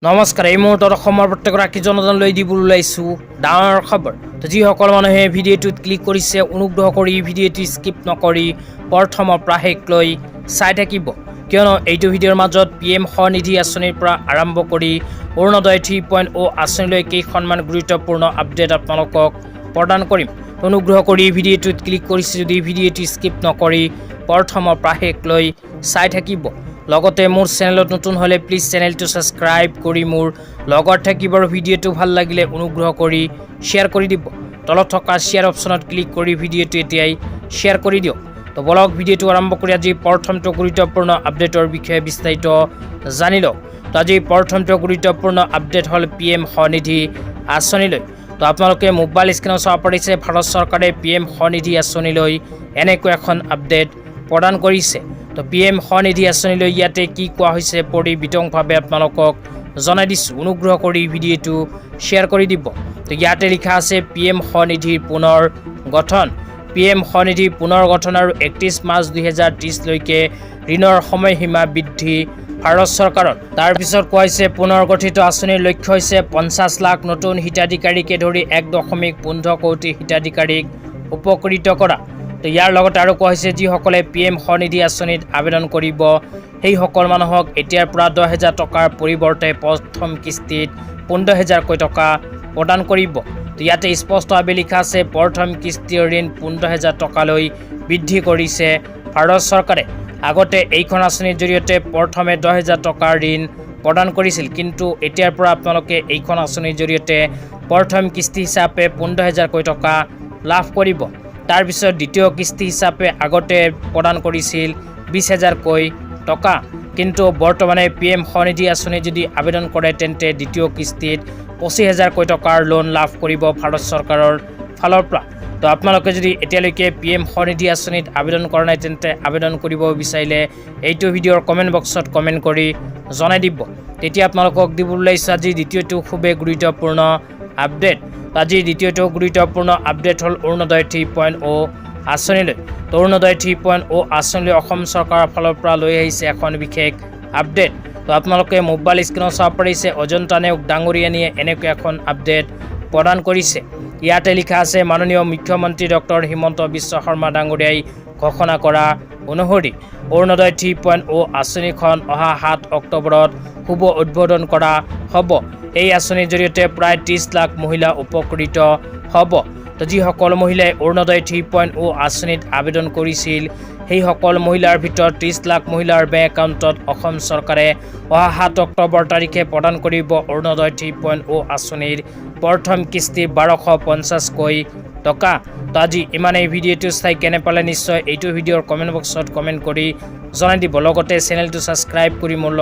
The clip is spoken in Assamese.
নমস্কাৰ এই মুহূৰ্তত অসমৰ প্ৰত্যেকগৰাকী জনতালৈ দিবলৈ ওলাইছোঁ ডাঙৰ খবৰ। তো যিসকল মানুহে ভিডিঅ'টোত ক্লিক কৰিছে অনুগ্ৰহ কৰি ভিডিঅ'টো স্কিপ নকৰি প্ৰথমৰ পৰা শেষলৈ চাই থাকিব, কিয়নো এইটো ভিডিঅ'ৰ মাজত PM স্বনিধি আঁচনিৰ পৰা আৰম্ভ কৰি অৰুণোদয় 3.0 আঁচনিলৈ কেইখনমান গুৰুত্বপূৰ্ণ আপডেট আপোনালোকক প্ৰদান কৰিম। অনুগ্ৰহ কৰি ভিডিঅ'টোত ক্লিক কৰিছে যদি ভিডিঅ'টো স্কিপ নকৰি প্ৰথমৰ পৰা শেষলৈ চাই থাকিব। লগতে মোৰ চেনেলত নতুন হলে প্লিজ চেনেলটো সাবস্ক্ৰাইব কৰি মোৰ লগত থাকিব আৰু ভিডিঅ'টো ভাল লাগিলে অনুগ্ৰহ কৰি শ্বেয়াৰ কৰি দিব। তলত থকা শ্বেয়াৰ অপশ্যনত ক্লিক কৰি ভিডিঅ'টো এতিয়াই শ্বেয়াৰ কৰি দিয়ক। তো বলক ভিডিঅ'টো আৰম্ভ কৰি আজি প্ৰথমটো গুৰুত্বপূৰ্ণ আপডেটৰ বিষয়ে বিস্তাৰিত জানি লওক। তো আজি প্ৰথমটো গুৰুত্বপূৰ্ণ আপডেট হ'ল PM স্বনিধি আঁচনিলৈ। তো আপোনালোকে মোবাইল স্ক্ৰীনত চাব পাৰিছে ভাৰত চৰকাৰে PM স্বনিধি আঁচনিলৈ এনেকৈ এখন আপডেট প্ৰদান কৰিছে। তো PM স্বনিধি আঁচনিলৈ ইয়াতে কি কোৱা হৈছে পঢ়ি বিতংভাৱে আপোনালোকক জনাই দিছোঁ, অনুগ্ৰহ কৰি ভিডিঅ'টো শ্বেয়াৰ কৰি দিব। তো ইয়াতে লিখা আছে PM স্বনিধিৰ পুনৰ গঠন। PM স্বনিধি পুনৰ গঠন আৰু 31 মাৰ্চ 2030লৈকে ঋণৰ সময়সীমা বৃদ্ধি ভাৰত চৰকাৰৰ। তাৰপিছত কোৱা হৈছে পুনৰ গঠিত আঁচনিৰ লক্ষ্য হৈছে 50 লাখ নতুন হিতাধিকাৰীকে ধৰি 1.15 কোটি হিতাধিকাৰীক উপকৃত কৰা। তো ইয়াৰ লগতে আৰু কোৱা হৈছে যিসকলে PM স্বনিধি আঁচনিত আবেদন কৰিব সেইসকল মানুহক এতিয়াৰ পৰা 10,000 টকাৰ পৰিৱৰ্তে প্ৰথম কিস্তিত 15,000কৈ টকা প্ৰদান কৰিব। তো ইয়াতে স্পষ্টভাৱে লিখা আছে প্ৰথম কিস্তিৰ ঋণ 15,000 টকালৈ বৃদ্ধি কৰিছে ভাৰত চৰকাৰে। আগতে এইখন আঁচনিৰ জৰিয়তে প্ৰথমে 10,000 টকাৰ ঋণ প্ৰদান কৰিছিল, কিন্তু এতিয়াৰ পৰা আপোনালোকে এইখন আঁচনিৰ জৰিয়তে প্ৰথম কিস্তি হিচাপে 15,000কৈ টকা লাভ কৰিব। তাৰপিছত দ্বিতীয় কিস্তি হিচাপে আগতে প্ৰদান কৰিছিল 20,000কৈ টকা, কিন্তু বৰ্তমানে PM স্বনিধি আঁচনি যদি আবেদন কৰে তেন্তে দ্বিতীয় কিস্তিত 25,000কৈ টকাৰ লোন লাভ কৰিব ভাৰত চৰকাৰৰ ফালৰ পৰা। তো আপোনালোকে যদি এতিয়ালৈকে PM স্বনিধি আঁচনিত আবেদন কৰা নাই তেন্তে আবেদন কৰিব বিচাৰিলে এইটো ভিডিঅ'ৰ কমেণ্ট বক্সত কমেণ্ট কৰি জনাই দিব। তেতিয়া আপোনালোকক দিবলৈ ওলাইছোঁ আজি দ্বিতীয়টো খুবেই গুৰুত্বপূৰ্ণ আপডেট। আজিৰ দ্বিতীয়টো গুৰুত্বপূৰ্ণ আপডেট হ'ল অৰুণোদয় 3.0 আঁচনিলৈ। তো অৰুণোদয় 3.0 আঁচনিলৈ অসম চৰকাৰৰ ফালৰ পৰা লৈ আহিছে এখন বিশেষ আপডেট। তো আপোনালোকে মোবাইল স্ক্ৰীনত চাব পাৰিছে অজন্তা নেওগ ডাঙৰীয়ানীয়ে এনেকৈ এখন আপডেট প্ৰদান কৰিছে। ইয়াতে লিখা আছে মাননীয় মুখ্যমন্ত্ৰী ডক্টৰ হিমন্ত বিশ্ব শৰ্মা ডাঙৰীয়াই ঘোষণা কৰা অনুসৰি অৰুণোদয় 3.0 আঁচনিখন অহা 7 অক্টোবৰত শুভ উদ্বোধন কৰা হ'ব। এই আঁচনিৰ জৰিয়তে প্ৰায় 30 লাখ মহিলা উপকৃত হ'ব। তো যিসকল মহিলাই অৰুণোদয় 3.0 আঁচনিত আবেদন কৰিছিল সেইসকল মহিলাৰ ভিতৰত 30 লাখ মহিলাৰ বেংক একাউণ্টত অসম চৰকাৰে অহা 7 অক্টোবৰ তাৰিখে প্ৰদান কৰিব অৰুণোদয় 3.0 আঁচনিৰ প্ৰথম কিস্তি 1250কৈ টকা। তো আজি ইমানেই। ভিডিঅ'টো চাই কেনে পালে নিশ্চয় এইটো ভিডিঅ'ৰ কমেণ্ট বক্সত কমেণ্ট কৰি জনাই দিব। লগতে চেনেলটো ছাবস্ক্ৰাইব কৰি মোৰ